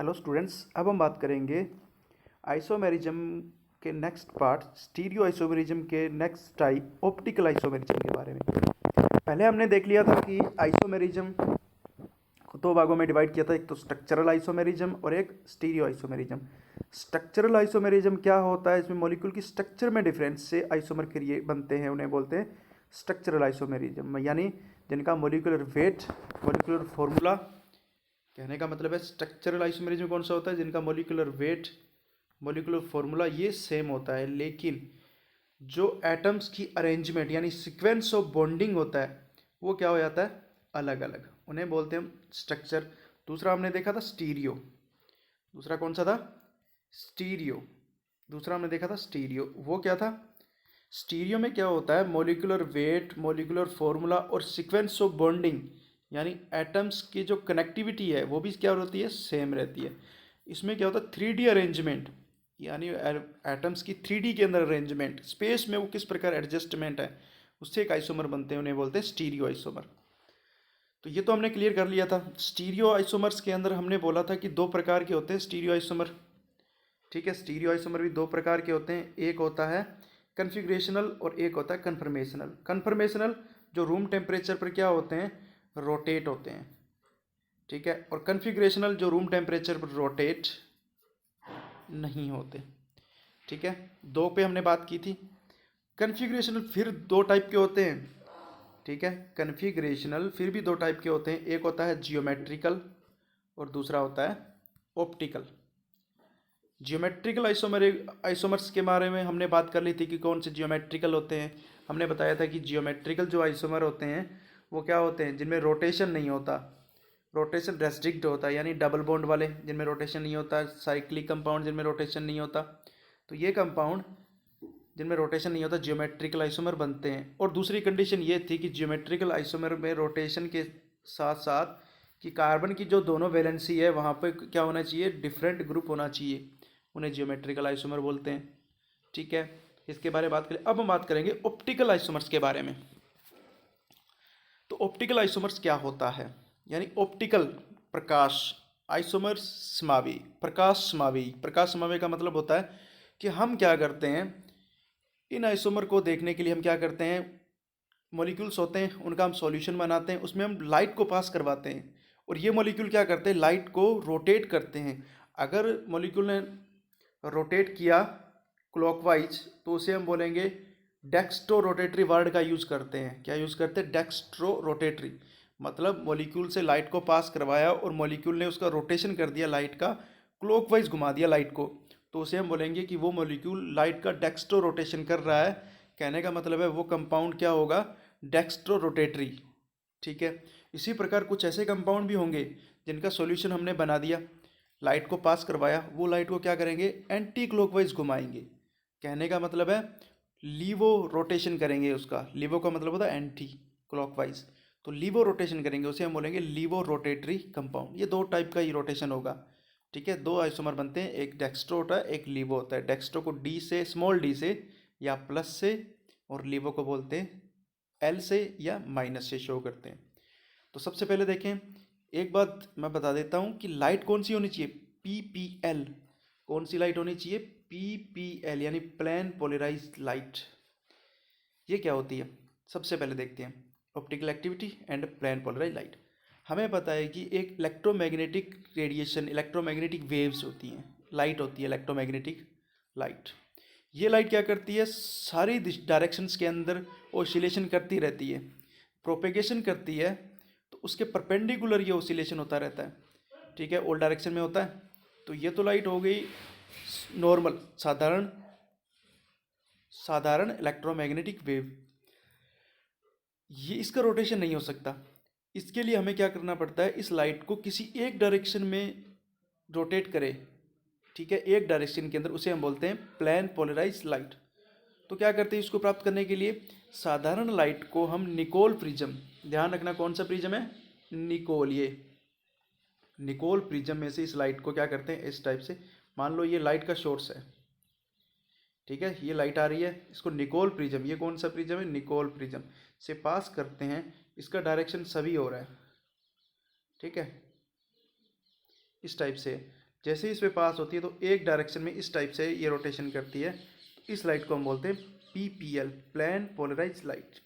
Hello students, अब हम बात करेंगे आइसोमेरिज्म के नेक्स्ट पार्ट, स्टीरियो आइसोमेरिज्म के नेक्स्ट टाइप ऑप्टिकल आइसोमेरिज्म के बारे में। पहले हमने देख लिया था कि आइसोमेरिज्म को दो भागों में डिवाइड किया था, एक तो स्ट्रक्चरल आइसोमेरिज्म और एक स्टीरियो आइसोमेरिज्म। स्ट्रक्चरल आइसोमेरिज्म क्या होता है? इसमें मॉलिक्यूल की स्ट्रक्चर में डिफरेंस से आइसोमर क्रिएट बनते हैं, उन्हें बोलते हैं स्ट्रक्चरल आइसोमेरिज्म, यानी जिनका मॉलिक्यूलर वेट, मॉलिक्यूलर फॉर्मूला, कहने का मतलब है स्ट्रक्चरल आइसोमेरिज्म कौन सा होता है? जिनका मॉलिक्यूलर वेट, मॉलिक्यूलर फॉर्मूला ये सेम होता है, लेकिन जो एटम्स की अरेंजमेंट यानी सीक्वेंस ऑफ बॉन्डिंग होता है वो क्या हो जाता है? अलग अलग। उन्हें बोलते हैं स्ट्रक्चर। दूसरा हमने देखा था स्टीरियो। दूसरा कौन सा था? स्टीरियो। दूसरा हमने देखा था स्टीरियो। वो क्या था? स्टीरियो में क्या होता है? मॉलिक्यूलर वेट, मॉलिक्यूलर फॉर्मूला और सीक्वेंस ऑफ बॉन्डिंग यानी एटम्स की जो कनेक्टिविटी है वो भी क्या होती है? सेम रहती है। इसमें क्या होता है? 3D अरेंजमेंट, यानी एटम्स की 3D के अंदर अरेंजमेंट, स्पेस में वो किस प्रकार एडजस्टमेंट है, उससे एक आइसोमर बनते हैं, उन्हें बोलते हैं स्टीरियो आइसोमर। तो ये तो हमने क्लियर कर लिया था। स्टीरियो आइसोमर्स के अंदर हमने बोला था कि दो प्रकार के होते हैं स्टीरियो आइसोमर। ठीक है, स्टीरियो आइसोमर भी दो प्रकार के होते हैं, एक होता है कन्फिग्रेशनल और एक होता है कन्फर्मेशनल। कन्फर्मेशनल जो रूम टेम्परेचर पर क्या होते हैं? रोटेट होते हैं। ठीक है, और कन्फिग्रेशनल जो रूम टेम्परेचर पर रोटेट नहीं होते। ठीक है, दो पे हमने बात की थी। कन्फिग्रेशनल फिर दो टाइप के होते हैं। ठीक है, कन्फिग्रेशनल फिर भी दो टाइप के होते हैं, एक होता है जियोमेट्रिकल और दूसरा होता है ऑप्टिकल। जियोमेट्रिकल आइसोमर्स के बारे में हमने बात कर ली थी कि कौन से जियोमेट्रिकल होते हैं। हमने बताया था कि जियोमेट्रिकल जो आइसोमर होते हैं वो क्या होते हैं? जिनमें रोटेशन नहीं होता, रोटेशन रेस्ट्रिक्ट होता है, यानी डबल बॉन्ड वाले जिनमें रोटेशन नहीं होता, साइक्लिक कंपाउंड जिनमें रोटेशन नहीं होता। तो ये कंपाउंड जिनमें रोटेशन नहीं होता जियोमेट्रिकल आइसोमर बनते हैं। और दूसरी कंडीशन ये थी कि जियोमेट्रिकल आइसोमर में रोटेशन के साथ साथ कि कार्बन की जो दोनों वैलेंसी है वहाँ पे क्या होना चाहिए? डिफरेंट ग्रुप होना चाहिए, उन्हें जियोमेट्रिकल आइसोमर बोलते हैं। ठीक है, इसके बारे में बात करें। अब हम बात करेंगे ऑप्टिकल आइसोमर्स के बारे में। तो ऑप्टिकल आइसोमर्स क्या होता है? यानी ऑप्टिकल प्रकाश आइसोमर समावी, प्रकाश समावी। प्रकाश समावी का मतलब होता है कि हम क्या करते हैं, इन आइसोमर को देखने के लिए हम क्या करते हैं, मॉलिक्यूल्स होते हैं उनका हम सॉल्यूशन बनाते हैं, उसमें हम लाइट को पास करवाते हैं और ये मॉलिक्यूल क्या करते हैं? लाइट को रोटेट करते हैं। अगर मॉलिक्यूल ने रोटेट किया क्लॉकवाइज तो उसे हम बोलेंगे डेक्स्ट्रो रोटेटरी वर्ड का यूज़ करते हैं। क्या यूज़ करते हैं? Dextrorotatory. मतलब मॉलिक्यूल से लाइट को पास करवाया और मॉलिक्यूल ने उसका रोटेशन कर दिया, लाइट का क्लॉकवाइज घुमा दिया लाइट को, तो उसे हम बोलेंगे कि वो मॉलिक्यूल लाइट का डेक्स्ट्रो रोटेशन कर रहा है। कहने का मतलब है वो कंपाउंड क्या होगा? Dextrorotatory. ठीक है, इसी प्रकार कुछ ऐसे कंपाउंड भी होंगे जिनका सॉल्यूशन हमने बना दिया, लाइट को पास करवाया, वो लाइट को क्या करेंगे? एंटी क्लॉकवाइज घुमाएंगे। कहने का मतलब है लीवो रोटेशन करेंगे उसका। लीवो का मतलब होता है एंटी क्लॉकवाइज, तो लीवो रोटेशन करेंगे, उसे हम बोलेंगे लीवो रोटेटरी कंपाउंड। ये दो टाइप का ही रोटेशन होगा। ठीक है, दो आइसोमर बनते हैं, एक डेक्स्ट्रो होता है, एक लीवो होता है। डेक्स्ट्रो को डी से, स्मॉल डी से या प्लस से, और लीवो को बोलते हैं एल से या माइनस से शो करते हैं। तो सबसे पहले देखें, एक बात मैं बता देता हूँ कि लाइट कौन सी होनी चाहिए? PPL। कौन सी लाइट होनी चाहिए? PPL, यानी प्लेन पोलराइज्ड लाइट। ये क्या होती है? सबसे पहले देखते हैं optical activity and plane polarised light. हमें पता है कि एक इलेक्ट्रोमैग्नेटिक रेडिएशन, इलेक्ट्रोमैग्नेटिक वेव्स होती हैं, लाइट होती है इलेक्ट्रोमैग्नेटिक लाइट। ये लाइट क्या करती है? सारी डायरेक्शंस के अंदर ओसिलेशन करती रहती है, प्रोपेगेशन करती है, तो उसके परपेंडिकुलर ये ओसिलेशन होता रहता है। ठीक है, ऑल डायरेक्शन में होता है। तो ये तो लाइट हो गई नॉर्मल, साधारण साधारण इलेक्ट्रोमैग्नेटिक वेव। ये इसका रोटेशन नहीं हो सकता। इसके लिए हमें क्या करना पड़ता है? इस लाइट को किसी एक डायरेक्शन में रोटेट करे। ठीक है, एक डायरेक्शन के अंदर, उसे हम बोलते हैं प्लेन पोलराइज्ड लाइट। तो क्या करते हैं इसको प्राप्त करने के लिए? साधारण लाइट को हम निकोल प्रिज्म, ध्यान रखना कौन सा प्रिज्म है? निकोल। ये निकोल प्रिज्म में से इस लाइट को क्या करते हैं? इस टाइप से, मान लो ये लाइट का सोर्स है। ठीक है, ये लाइट आ रही है, इसको निकोल प्रिज्म, ये कौन सा प्रिज्म है? निकोल प्रिज्म से पास करते हैं। इसका डायरेक्शन सभी हो रहा है। ठीक है, इस टाइप से जैसे ही इस पे पास होती है तो एक डायरेक्शन में इस टाइप से ये रोटेशन करती है। इस लाइट को हम बोलते हैं पीपीएल, प्लेन पोलराइज लाइट।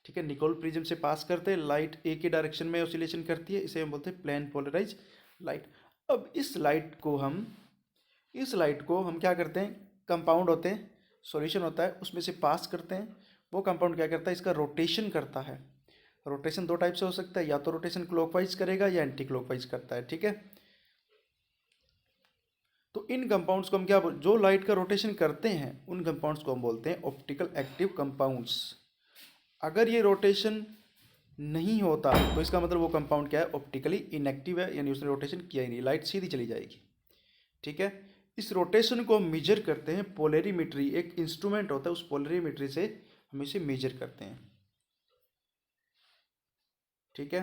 ठीक है, निकोल प्रिज्म से पास करते हैं, लाइट एक ही डायरेक्शन में ऑसिलेशन करती है, इसे हम बोलते हैं प्लेन पोलराइज लाइट। अब इस लाइट को हम क्या करते हैं, कंपाउंड होते हैं, सॉल्यूशन होता है, उसमें से पास करते हैं। वो कंपाउंड क्या करता है, इसका रोटेशन करता है। रोटेशन दो टाइप से हो सकता है, या तो रोटेशन क्लॉकवाइज करेगा या एंटी क्लॉकवाइज करता है। ठीक है, तो इन कंपाउंड्स को हम क्या जो लाइट का रोटेशन करते हैं उन कंपाउंड्स को हम बोलते हैं ऑप्टिकल एक्टिव कंपाउंड्स। अगर ये रोटेशन नहीं होता तो इसका मतलब वो कंपाउंड क्या है, ऑप्टिकली इनएक्टिव है, यानी उसने रोटेशन किया ही नहीं, लाइट सीधी चली जाएगी। ठीक है, इस रोटेशन को हम मेजर करते हैं पोलरीमीट्री, एक इंस्ट्रूमेंट होता है, उस पोलरीमीट्री से हम इसे मेजर करते हैं। ठीक है,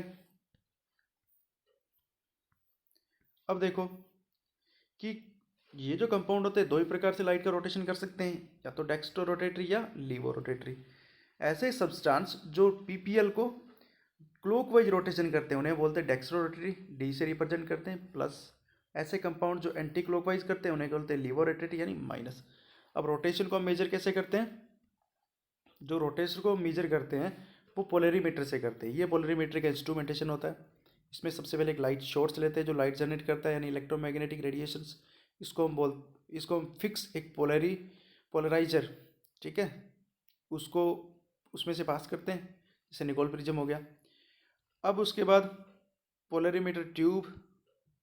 अब देखो कि ये जो कंपाउंड होते हैं दो ही प्रकार से लाइट का रोटेशन कर सकते हैं, या तो डेक्स्ट्रो रोटेटरी या लीवो रोटेटरी। ऐसे सब्सटेंस जो पीपीएल को क्लॉकवाइज रोटेशन करते हैं उन्हें बोलते हैं डेक्स्ट्रो रोटेटरी, डी से रिप्रेजेंट करते हैं प्लस। ऐसे कंपाउंड जो एंटी क्लॉकवाइज करते हैं उन्हें बोलते हैं लीवो रोटेटरी यानी माइनस। अब रोटेशन को हम मेजर कैसे करते हैं, जो रोटेशन को मेजर करते हैं वो पोलरीमीटर से करते हैं। ये पोलरीमीटर का इंस्ट्रूमेंटेशन होता है। इसमें सबसे पहले एक लाइट सोर्स लेते हैं जो लाइट जनरेट करता है यानी इलेक्ट्रोमैग्नेटिक रेडिएशंस। इसको हम फिक्स एक पोलराइजर, ठीक है, उसको उसमें से पास करते हैं, जैसे निकोल प्रिज्म हो गया। अब उसके बाद पोलरीमीटर ट्यूब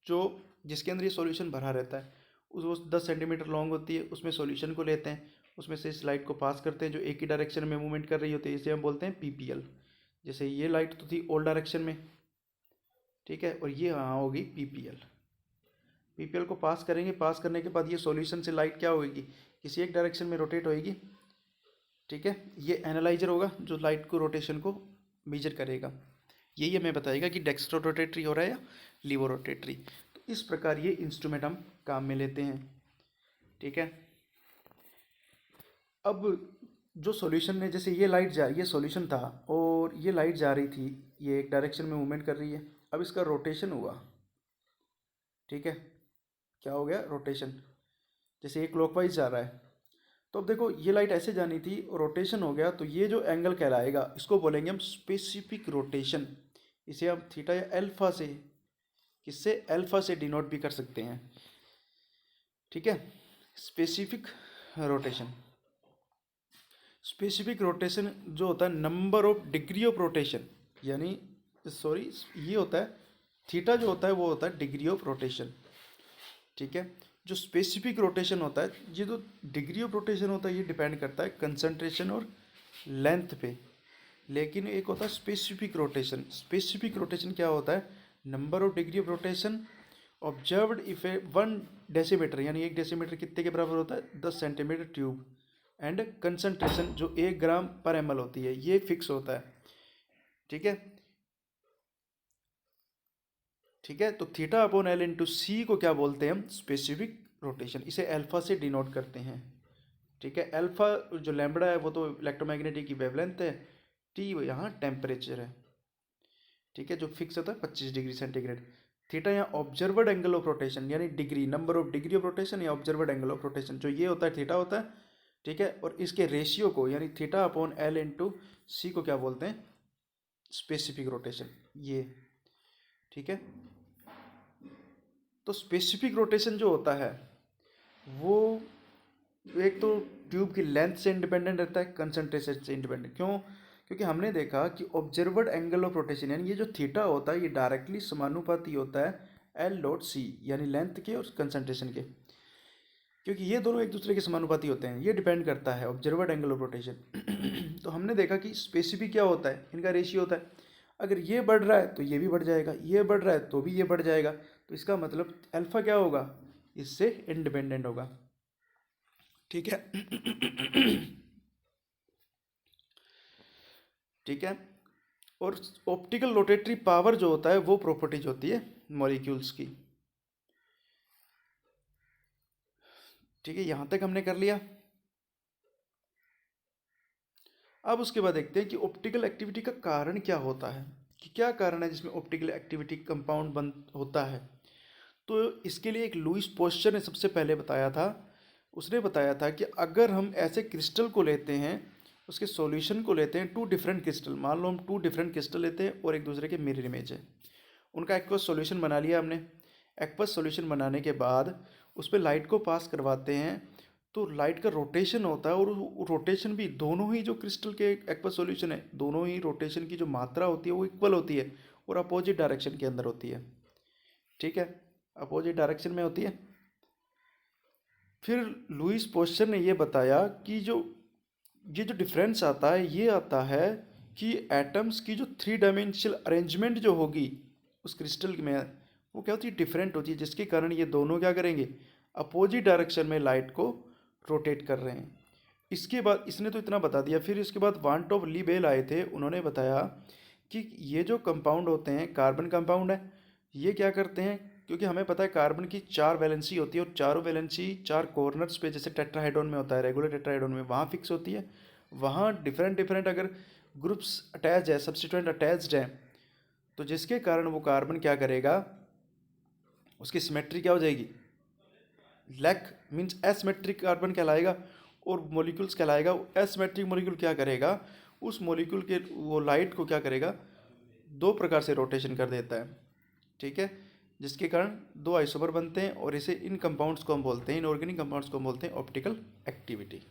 जो जिसके अंदर ये सॉल्यूशन भरा रहता है वो 10 सेंटीमीटर लॉन्ग होती है, उसमें सॉल्यूशन को लेते हैं, उसमें से इस लाइट को पास करते हैं जो एक ही डायरेक्शन में मूवमेंट कर रही होती है, इसे हम बोलते हैं पीपीएल। जैसे ये लाइट तो थी ऑल डायरेक्शन में, ठीक है, और ये यहाँ होगी पीपीएल। पीपीएल को पास करेंगे, पास करने के बाद ये सॉल्यूशन से लाइट क्या होगी, किसी एक डायरेक्शन में रोटेट होएगी। ठीक है, ये एनालाइजर होगा जो लाइट को रोटेशन को मेजर करेगा, यही हमें बताएगा कि डेक्स्ट्रो रोटेटरी हो रहा है या लीवो रोटेटरी। तो इस प्रकार ये इंस्ट्रूमेंट हम काम में लेते हैं। ठीक है, अब जो सॉल्यूशन में जैसे ये सॉल्यूशन था और ये लाइट जा रही थी, ये एक डायरेक्शन में मूवमेंट कर रही है। अब इसका रोटेशन हुआ, ठीक है, क्या हो गया, रोटेशन, जैसे ये क्लॉकवाइज जा रहा है, तो अब देखो ये लाइट ऐसे जानी थी और रोटेशन हो गया, तो ये जो एंगल कहलाएगा इसको बोलेंगे हम स्पेसिफिक रोटेशन। इसे हम थीटा या अल्फा से, किससे, अल्फा से डिनोट भी कर सकते हैं। ठीक है, स्पेसिफिक रोटेशन। स्पेसिफिक रोटेशन जो होता है number of degree of rotation, यानी सॉरी ये होता है थीटा जो होता है वो होता है डिग्री ऑफ रोटेशन। ठीक है, जो स्पेसिफिक रोटेशन होता है, ये जो डिग्री ऑफ रोटेशन होता है ये डिपेंड करता है कंसंट्रेशन और लेंथ पे, लेकिन एक होता है स्पेसिफिक रोटेशन। स्पेसिफिक रोटेशन क्या होता है, number of degree of rotation observed if A 1 decimetre, यानी 1 डेसीमीटर कितने के बराबर होता है, 10 सेंटीमीटर ट्यूब, एंड कंसंट्रेशन जो 1 ग्राम पर एम होती है, ये फिक्स होता है। ठीक है, ठीक है, तो थीटा अपॉन एल इंटू सी को क्या बोलते हैं हम, स्पेसिफिक रोटेशन, इसे अल्फा से डिनोट करते हैं। ठीक है, अल्फा जो लैम्बडा है वो तो इलेक्ट्रोमैग्नेटिक की वेवलेंथ है, टी यहाँ टेम्परेचर है। ठीक है, जो फिक्स होता है 25 डिग्री सेंटीग्रेड। थीटा यहाँ ऑब्जर्वर्ड एंगल ऑफ रोटेशन, यानी degree, number of degree of rotation या ऑब्जर्वर्ड एंगल ऑफ रोटेशन, जो ये होता है थीटा होता है। ठीक है, और इसके रेशियो को यानी थीटा अपॉन एल इंटू सी को क्या बोलते हैं, स्पेसिफिक रोटेशन, ये। ठीक है, तो स्पेसिफिक रोटेशन जो होता है वो एक तो ट्यूब की लेंथ से इंडिपेंडेंट रहता है, कंसंट्रेशन से इंडिपेंडेंट। क्यों, क्योंकि हमने देखा कि ऑब्जर्वर्ड एंगल ऑफ रोटेशन यानी ये जो थीटा होता है ये डायरेक्टली समानुपाती होता है एल डॉट सी, यानी लेंथ के और कंसंट्रेशन के, क्योंकि ये दोनों एक दूसरे के समानुपाती होते हैं, ये डिपेंड करता है ऑब्जर्वर्ड एंगल ऑफ रोटेशन। तो हमने देखा कि स्पेसिफिक क्या होता है, इनका रेशियो होता है, अगर ये बढ़ रहा है तो ये भी बढ़ जाएगा, ये बढ़ रहा है तो भी ये बढ़ जाएगा, तो इसका मतलब अल्फा क्या होगा, इससे इंडिपेंडेंट होगा। ठीक है, ठीक है, और ऑप्टिकल रोटेटरी पावर जो होता है वो प्रॉपर्टीज होती है मॉलिक्यूल्स की। ठीक है, यहां तक हमने कर लिया। अब उसके बाद देखते हैं कि ऑप्टिकल एक्टिविटी का कारण क्या होता है, कि क्या कारण है जिसमें ऑप्टिकल एक्टिविटी कंपाउंड बन होता है। तो इसके लिए एक लुईस पोस्चर ने सबसे पहले बताया था। उसने बताया था कि अगर हम ऐसे क्रिस्टल को लेते हैं, उसके सॉल्यूशन को लेते हैं, टू डिफरेंट क्रिस्टल, मान लो हम टू डिफरेंट क्रिस्टल लेते हैं और एक दूसरे के मिरर इमेज है, उनका एक्वस सॉल्यूशन बना लिया हमने। एक्वस सॉल्यूशन बनाने के बाद उस पर लाइट को पास करवाते हैं, तो लाइट का रोटेशन होता है, और रोटेशन भी दोनों ही जो क्रिस्टल के एक्वस सॉल्यूशन है, दोनों ही रोटेशन की जो मात्रा होती है वो इक्वल होती है और अपोजिट डायरेक्शन के अंदर होती है। ठीक है, अपोजिट डायरेक्शन में होती है। फिर लुईस पोस्चर ने ये बताया कि ये जो डिफरेंस आता है, ये आता है कि एटम्स की जो थ्री डायमेंशनल अरेंजमेंट जो होगी उस क्रिस्टल में, वो क्या होती है, डिफरेंट होती है, जिसके कारण ये दोनों क्या करेंगे, अपोजिट डायरेक्शन में लाइट को रोटेट कर रहे हैं। इसके बाद इसने तो इतना बता दिया। फिर इसके बाद वान टॉप लीबेल आए थे, उन्होंने बताया कि ये जो कंपाउंड होते हैं, कार्बन कंपाउंड है, ये क्या करते हैं, क्योंकि हमें पता है कार्बन की 4 वैलेंसी होती है और चारों वैलेंसी 4 कॉर्नर्स पे, जैसे टेट्राहेड्रॉन में होता है, रेगुलर टेट्राहेड्रॉन में वहाँ फिक्स होती है। वहाँ डिफरेंट डिफरेंट अगर ग्रुप्स अटैच है, सब्स्टिट्यूएंट अटैच्ड है, तो जिसके कारण वो कार्बन क्या करेगा, उसकी सिमेट्री क्या हो जाएगी, लैक मीन्स एसिमेट्रिक कार्बन कहलाएगा और मॉलिक्यूल्स कहलाएगा। एसिमेट्रिक मॉलिक्यूल क्या करेगा, उस मॉलिक्यूल के वो लाइट को क्या करेगा, दो प्रकार से रोटेशन कर देता है। ठीक है, जिसके कारण दो आइसोमर बनते हैं, और इसे इन कंपाउंड्स को हम बोलते हैं, इनऑर्गेनिक कंपाउंड्स को हम बोलते हैं ऑप्टिकल एक्टिविटी।